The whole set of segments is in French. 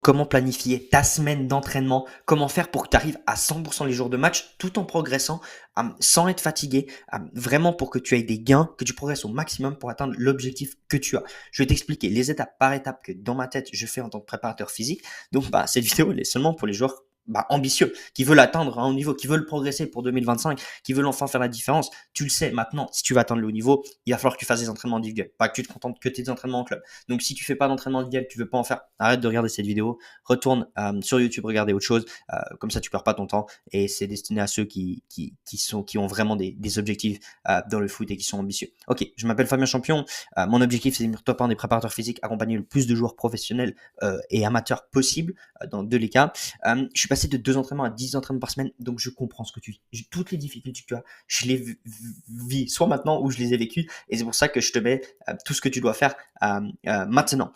comment planifier ta semaine d'entraînement, comment faire pour que tu arrives à 100% les jours de match tout en progressant, sans être fatigué, vraiment pour que tu aies des gains, que tu progresses au maximum pour atteindre l'objectif que tu as. Je vais t'expliquer les étapes par étapes que dans ma tête, je fais en tant que préparateur physique. Donc, cette vidéo, elle est seulement pour les joueurs ambitieux, qui veulent atteindre un haut niveau, qui veulent progresser pour 2025, qui veulent enfin faire la différence. Tu le sais maintenant, si tu veux atteindre le haut niveau, il va falloir que tu fasses des entraînements individuels, pas que tu te contentes que tes entraînements en club. Donc si tu fais pas d'entraînement individuel, tu veux pas en faire, arrête de regarder cette vidéo, retourne sur YouTube, regarder autre chose, comme ça tu perds pas ton temps et c'est destiné à ceux qui ont vraiment des objectifs dans le foot et qui sont ambitieux. Ok, je m'appelle Fabien Champion, mon objectif c'est de devenir top 1 des préparateurs physiques, accompagner le plus de joueurs professionnels et amateurs possible dans tous les cas. Je suis passé de 2 entraînements à 10 entraînements par semaine, donc je comprends ce que tu vis. Toutes les difficultés que tu as, je les vis soit maintenant ou je les ai vécues, et c'est pour ça que je te mets tout ce que tu dois faire maintenant.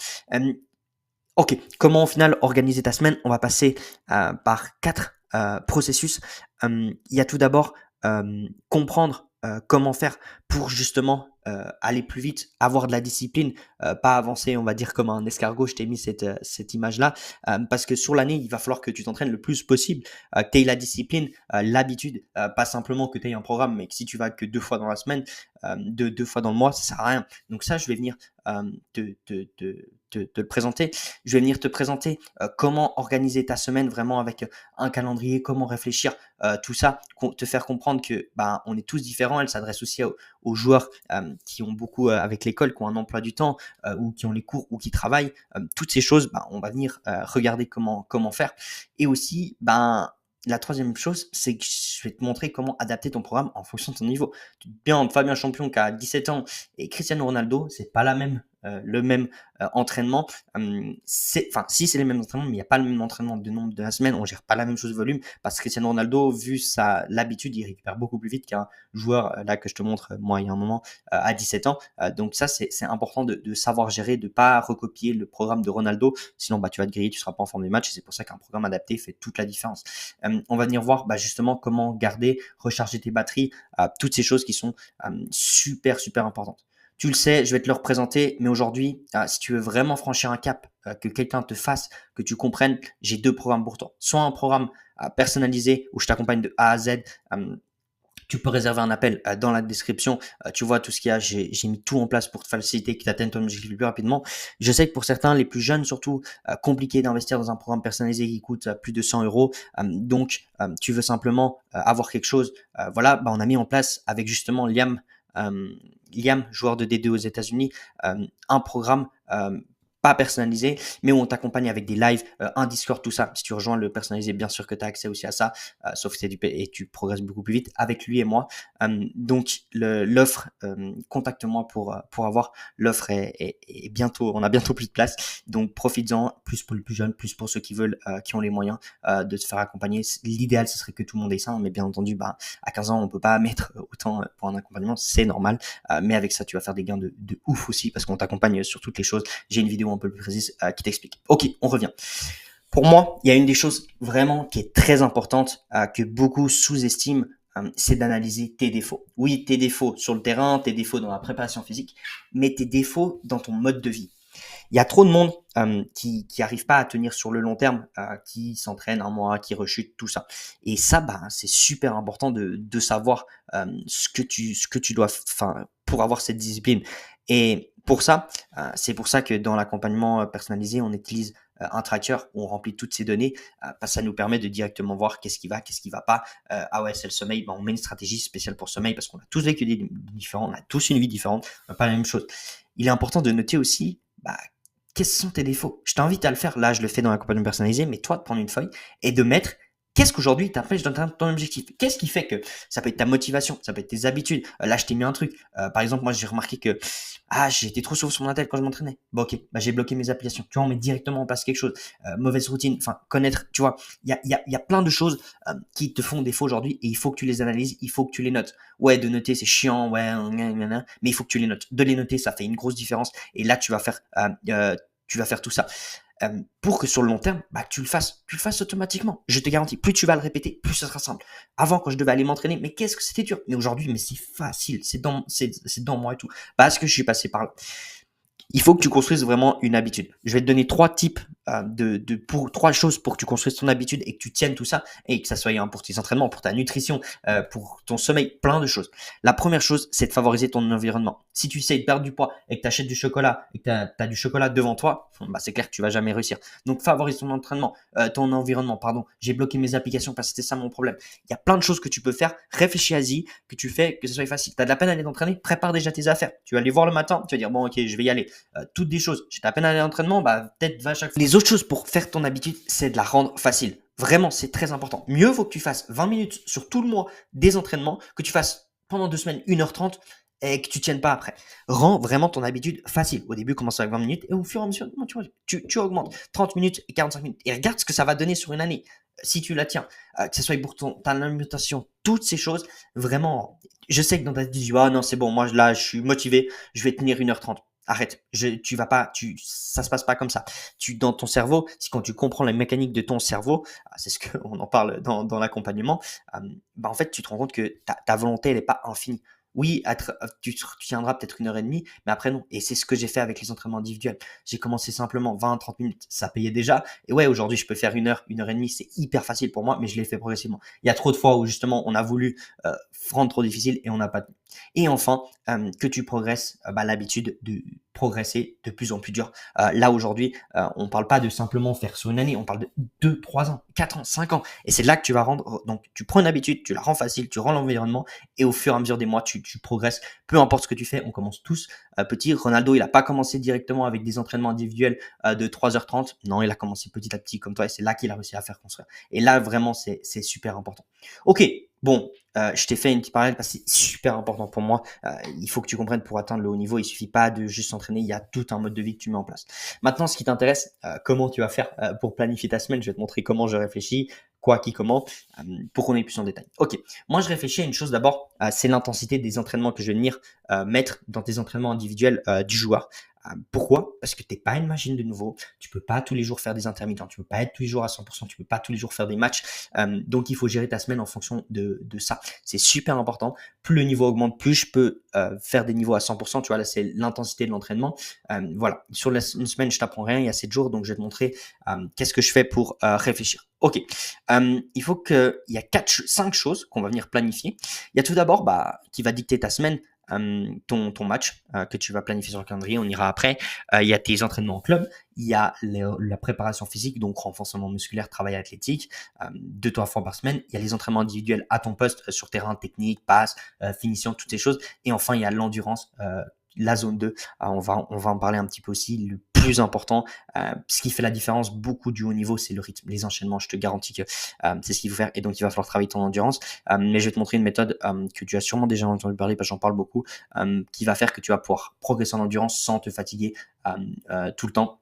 Ok, comment au final organiser ta semaine? On va passer par 4 processus. Il y a tout d'abord comprendre comment faire pour justement aller plus vite, avoir de la discipline, pas avancer, on va dire comme un escargot. Je t'ai mis cette image-là parce que sur l'année, il va falloir que tu t'entraînes le plus possible, que tu aies la discipline, l'habitude, pas simplement que tu aies un programme, mais que si tu vas que 2 fois dans la semaine, 2 fois dans le mois, ça sert à rien. Donc ça, je vais venir te le présenter. Je vais venir te présenter comment organiser ta semaine vraiment avec un calendrier, comment réfléchir, tout ça, te faire comprendre que on est tous différents. Elle s'adresse aussi aux joueurs qui ont beaucoup avec l'école, qui ont un emploi du temps ou qui ont les cours ou qui travaillent. Toutes ces choses, on va venir regarder comment faire. Et aussi, la troisième chose, c'est que je vais te montrer comment adapter ton programme en fonction de ton niveau. Bien, Fabien Champion qui a 17 ans et Cristiano Ronaldo, c'est pas le même entraînement. Si c'est les mêmes entraînements, mais il n'y a pas le même entraînement de nombre de la semaine, on gère pas la même chose de volume, parce que Cristiano Ronaldo, vu l'habitude, il récupère beaucoup plus vite qu'un joueur, là que je te montre, moi il y a un moment, à 17 ans. Donc ça, c'est important de savoir gérer, de pas recopier le programme de Ronaldo, sinon tu vas te griller, tu seras pas en forme des matchs, et c'est pour ça qu'un programme adapté fait toute la différence. On va venir voir justement comment garder, recharger tes batteries, toutes ces choses qui sont super importantes. Tu le sais, je vais te le représenter, mais aujourd'hui, si tu veux vraiment franchir un cap, que quelqu'un te fasse, que tu comprennes, j'ai 2 programmes pour toi. Soit un programme personnalisé où je t'accompagne de A à Z. Tu peux réserver un appel dans la description. Tu vois tout ce qu'il y a. J'ai mis tout en place pour te faciliter, que tu atteignes ton objectif le plus rapidement. Je sais que pour certains, les plus jeunes surtout, compliqué d'investir dans un programme personnalisé qui coûte plus de 100 euros. Donc, tu veux simplement avoir quelque chose. On a mis en place avec justement Liam, joueur de D2 aux États-Unis, un programme pas personnalisé, mais où on t'accompagne avec des lives, un Discord, tout ça. Si tu rejoins le personnalisé, bien sûr que tu as accès aussi à ça, sauf que c'est et tu progresses beaucoup plus vite avec lui et moi. Donc l'offre, contacte-moi pour avoir l'offre est bientôt, on a bientôt plus de place. Donc profites-en, plus pour les plus jeunes, plus pour ceux qui veulent, qui ont les moyens de se faire accompagner. L'idéal, ce serait que tout le monde ait ça, mais bien entendu, à 15 ans, on peut pas mettre autant pour un accompagnement, c'est normal. Mais avec ça, tu vas faire des gains de ouf aussi parce qu'on t'accompagne sur toutes les choses. J'ai une vidéo un peu plus précise qui t'explique. Ok, on revient. Pour moi, il y a une des choses vraiment qui est très importante que beaucoup sous-estiment, c'est d'analyser tes défauts. Oui, tes défauts sur le terrain, tes défauts dans la préparation physique, mais tes défauts dans ton mode de vie. Il y a trop de monde qui arrive pas à tenir sur le long terme, qui s'entraîne un mois, qui rechute, tout ça. Et ça, c'est super important de savoir ce que tu dois, pour avoir cette discipline. Et pour ça, c'est pour ça que dans l'accompagnement personnalisé, on utilise un tracker où on remplit toutes ces données, parce que ça nous permet de directement voir qu'est-ce qui va pas. C'est le sommeil, on met une stratégie spéciale pour sommeil parce qu'on a tous vécu des différents, on a tous une vie différente, pas la même chose. Il est important de noter aussi quels sont tes défauts. Je t'invite à le faire. Là, je le fais dans l'accompagnement personnalisé, mais toi, de prendre une feuille et de mettre qu'est-ce qu'aujourd'hui t'empêche d'atteindre ton objectif. Qu'est-ce qui fait que ça peut être ta motivation, ça peut être tes habitudes. Là, je t'ai mis un truc. Par exemple, moi, j'ai remarqué que j'étais trop souvent sur mon tel quand je m'entraînais. J'ai bloqué mes applications. Tu vois, on met directement en place quelque chose. Mauvaise routine. Connaître. Tu vois, il y a plein de choses qui te font défaut aujourd'hui et il faut que tu les analyses, il faut que tu les notes. Ouais, de noter, c'est chiant. Ouais, mais il faut que tu les notes. De les noter, ça fait une grosse différence. Et là, tu vas faire tout ça. Pour que sur le long terme, tu le fasses automatiquement. Je te garantis, plus tu vas le répéter, plus ça sera simple. Avant, quand je devais aller m'entraîner, mais qu'est-ce que c'était dur. Mais aujourd'hui, c'est facile, c'est dans moi et tout. Parce que je suis passé par là. Il faut que tu construises vraiment une habitude. Je vais te donner trois types pour trois choses pour que tu construises ton habitude et que tu tiennes tout ça et que ça soit pour tes entraînements, pour ta nutrition, pour ton sommeil, plein de choses. La première chose, c'est de favoriser ton environnement. Si tu essaies de perdre du poids et que tu achètes du chocolat et que tu as du chocolat devant toi, bah c'est clair que tu vas jamais réussir. Donc favorise ton environnement, pardon. J'ai bloqué mes applications parce que c'était ça mon problème. Il y a plein de choses que tu peux faire. Réfléchis à-y, que tu fais, que ce soit facile. Tu as de la peine à aller t'entraîner, prépare déjà tes affaires. Tu vas aller voir le matin, tu vas dire bon ok, je vais y aller. Toutes des choses. J'ai de la peine à aller à l'entraînement, bah peut-être va chaque fois. Les autres choses pour faire ton habitude, c'est de la rendre facile. Vraiment, c'est très important. Mieux vaut que tu fasses 20 minutes sur tout le mois des entraînements, que tu fasses pendant 2 semaines 1h30 et que tu tiennes pas après. Rends vraiment ton habitude facile. Au début, commence avec 20 minutes et au fur et à mesure, tu augmentes 30 minutes et 45 minutes. Et regarde ce que ça va donner sur une année si tu la tiens. Que ce soit pour ta alimentation, toutes ces choses, vraiment. Je sais que dans ta tête, tu dis, ah non, c'est bon, moi là, je suis motivé, je vais tenir 1h30. Arrête, tu vas pas, ça se passe pas comme ça. Dans ton cerveau, si quand tu comprends la mécanique de ton cerveau, c'est ce qu'on en parle dans l'accompagnement, bah en fait, tu te rends compte que ta volonté, elle est pas infinie. Oui, tu tiendras peut-être 1h30, mais après non. Et c'est ce que j'ai fait avec les entraînements individuels. J'ai commencé simplement 20-30 minutes, ça payait déjà. Et ouais, aujourd'hui, je peux faire 1h, 1h30, c'est hyper facile pour moi, mais je l'ai fait progressivement. Il y a trop de fois où justement, on a voulu rendre trop difficile et on n'a pas tenu. Et enfin, que tu progresses, l'habitude de progresser de plus en plus dur. Là, aujourd'hui, on parle pas de simplement faire sur une année, on parle de 2, 3 ans, 4 ans, 5 ans. Et c'est là que tu vas rendre, donc tu prends une habitude, tu la rends facile, tu rends l'environnement et au fur et à mesure des mois, tu progresses. Peu importe ce que tu fais, on commence tous petits. Ronaldo, il a pas commencé directement avec des entraînements individuels de 3h30. Non, il a commencé petit à petit comme toi et c'est là qu'il a réussi à faire construire. Et là, vraiment, c'est super important. Ok, bon, je t'ai fait une petite parallèle parce que c'est super important pour moi. Il faut que tu comprennes pour atteindre le haut niveau, il suffit pas de juste s'entraîner, il y a tout un mode de vie que tu mets en place. Maintenant, ce qui t'intéresse, comment tu vas faire pour planifier ta semaine, je vais te montrer comment je réfléchis, quoi, qui, comment, pour qu'on ait plus en détail. Ok, moi je réfléchis à une chose d'abord, c'est l'intensité des entraînements que je vais venir mettre dans tes entraînements individuels du joueur. Pourquoi? Parce que t'es pas une machine de nouveau, tu peux pas tous les jours faire des intermittents, tu peux pas être tous les jours à 100%, tu peux pas tous les jours faire des matchs, donc il faut gérer ta semaine en fonction de ça. C'est super important. Plus le niveau augmente, plus je peux faire des niveaux à 100%. Tu vois, là, c'est l'intensité de l'entraînement. Voilà. Sur une semaine, je t'apprends rien. Il y a 7 jours, donc je vais te montrer qu'est-ce que je fais pour réfléchir. Ok. Il faut il y a 5 choses qu'on va venir planifier. Il y a tout d'abord, qui va dicter ta semaine. Ton match que tu vas planifier sur le calendrier, on ira après. Il y a tes entraînements en club, il y a la préparation physique, donc renforcement musculaire, travail athlétique, 2-3 fois par semaine. Il y a les entraînements individuels à ton poste sur terrain, technique, passe, finition, toutes ces choses. Et enfin, il y a l'endurance, la zone 2. On va en parler un petit peu aussi. Le plus important, ce qui fait la différence beaucoup du haut niveau, c'est le rythme, les enchaînements. Je te garantis que c'est ce qu'il faut faire. Et donc, il va falloir travailler ton endurance. Mais je vais te montrer une méthode que tu as sûrement déjà entendu parler, parce que j'en parle beaucoup, qui va faire que tu vas pouvoir progresser en endurance sans te fatiguer tout le temps.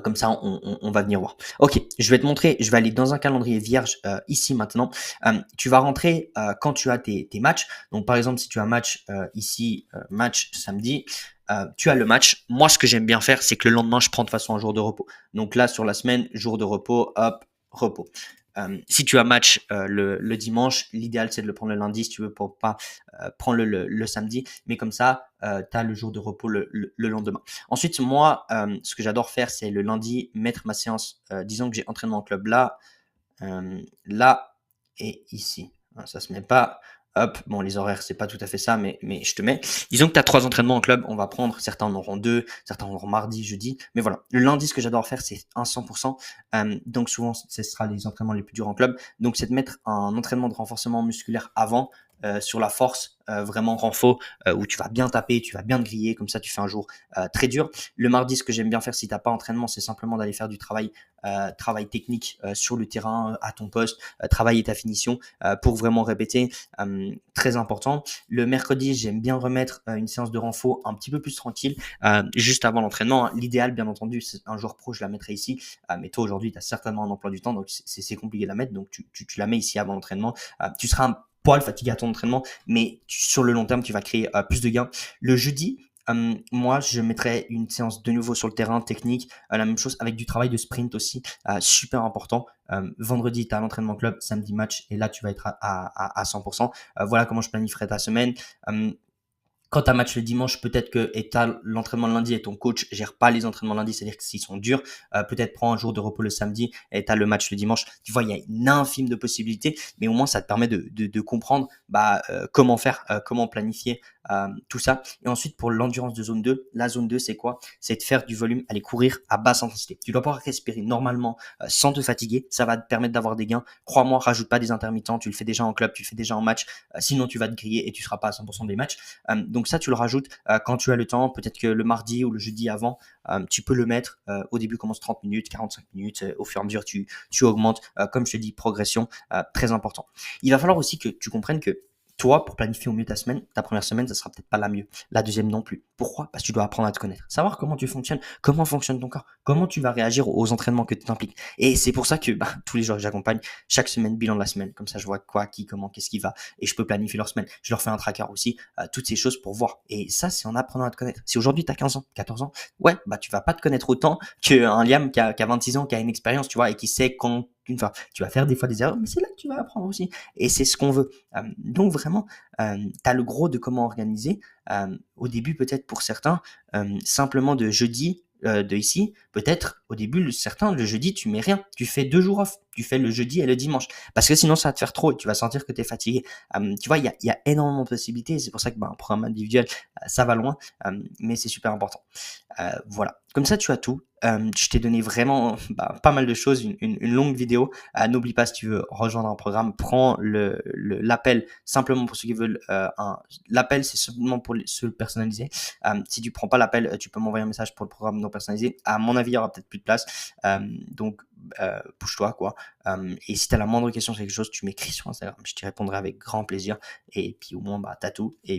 Comme ça, on va venir voir. Ok, je vais te montrer, je vais aller dans un calendrier vierge ici maintenant. Tu vas rentrer quand tu as tes matchs. Donc par exemple, si tu as un match ici, match samedi, tu as le match. Moi, ce que j'aime bien faire, c'est que le lendemain, je prends de toute façon un jour de repos. Donc là, sur la semaine, jour de repos, hop, repos. Si tu as match le dimanche, l'idéal c'est de le prendre le lundi si tu veux pour pas prendre le samedi, mais comme ça, tu as le jour de repos le lendemain. Ensuite, moi, ce que j'adore faire, c'est le lundi mettre ma séance, disons que j'ai entraînement en club là et ici. Ça se met pas. Hop, bon, les horaires, c'est pas tout à fait ça, mais je te mets. Disons que tu as 3 entraînements en club, on va prendre, certains en auront 2, certains en auront mardi, jeudi, mais voilà. Le lundi, ce que j'adore faire, c'est un 100%. Donc souvent, ce sera les entraînements les plus durs en club. Donc c'est de mettre un entraînement de renforcement musculaire avant, sur la force, vraiment renfort, où tu vas bien taper, tu vas bien te griller, comme ça tu fais un jour très dur. Le mardi, ce que j'aime bien faire si tu n'as pas entraînement, c'est simplement d'aller faire du travail technique sur le terrain, à ton poste, travailler ta finition pour vraiment répéter, très important. Le mercredi, j'aime bien remettre une séance de renfort un petit peu plus tranquille, juste avant l'entraînement, hein. L'idéal, bien entendu, c'est un joueur pro, je la mettrai ici, mais toi aujourd'hui, tu as certainement un emploi du temps, donc c'est compliqué de la mettre, donc tu la mets ici avant l'entraînement. Tu seras un poil fatigué à ton entraînement, mais sur le long terme, tu vas créer plus de gains. Le jeudi, moi, je mettrais une séance de nouveau sur le terrain technique, la même chose avec du travail de sprint aussi, super important. Vendredi, tu as l'entraînement club, samedi match, et là, tu vas être à 100%. Voilà comment je planifierais ta semaine. Quand tu as match le dimanche, peut-être que tu as l'entraînement le lundi et ton coach gère pas les entraînements lundi, c'est-à-dire que s'ils sont durs, peut-être prends un jour de repos le samedi et tu as le match le dimanche. Tu vois, il y a une infime de possibilités, mais au moins ça te permet de comprendre comment faire, comment planifier tout ça. Et ensuite, pour l'endurance de zone 2, la zone 2, c'est quoi? C'est de faire du volume, aller courir à basse intensité. Tu dois pouvoir respirer normalement sans te fatiguer. Ça va te permettre d'avoir des gains. Crois-moi, rajoute pas des intermittents. Tu le fais déjà en club, tu le fais déjà en match. Sinon, tu vas te griller et tu seras pas à 100% des matchs. Donc ça, tu le rajoutes quand tu as le temps. Peut-être que le mardi ou le jeudi avant, tu peux le mettre. Au début, commence 30 minutes, 45 minutes. Au fur et à mesure, tu augmentes. Comme je te dis, progression, très important. Il va falloir aussi que tu comprennes que toi, pour planifier au mieux ta semaine, ta première semaine, ça sera peut-être pas la mieux. La deuxième non plus. Pourquoi? Parce que tu dois apprendre à te connaître. Savoir comment tu fonctionnes, comment fonctionne ton corps, comment tu vas réagir aux entraînements que tu t'impliques. Et c'est pour ça que tous les jours que j'accompagne, chaque semaine, bilan de la semaine. Comme ça, je vois quoi, qui, comment, qu'est-ce qui va. Et je peux planifier leur semaine. Je leur fais un tracker aussi, toutes ces choses pour voir. Et ça, c'est en apprenant à te connaître. Si aujourd'hui, tu as 15 ans, 14 ans, ouais, tu vas pas te connaître autant qu'un Liam qui a 26 ans, qui a une expérience, tu vois, et qui sait quand tu vas faire des fois des erreurs, mais c'est là que tu vas apprendre aussi. Et c'est ce qu'on veut. Donc vraiment, tu as le gros de comment organiser. Au début, peut-être pour certains, simplement de jeudi, de ici, peut-être au début, certains, le jeudi, tu mets rien. Tu fais 2 jours off. Tu fais le jeudi et le dimanche. Parce que sinon, ça va te faire trop et tu vas sentir que tu es fatigué. Tu vois, il y a énormément de possibilités. C'est pour ça que un programme individuel, ça va loin, mais c'est super important. Voilà. Comme ça, tu as tout. Je t'ai donné vraiment pas mal de choses, une longue vidéo. N'oublie pas, si tu veux rejoindre un programme, prends l'appel simplement pour ceux qui veulent l'appel, c'est seulement pour ceux personnalisés. Si tu prends pas l'appel, tu peux m'envoyer un message pour le programme non personnalisé. À mon avis, il y aura peut-être plus de place. Donc, bouge-toi, quoi. Et si tu as la moindre question sur quelque chose, tu m'écris sur Instagram. Je t'y répondrai avec grand plaisir. Et puis, au moins, t'as tout. Et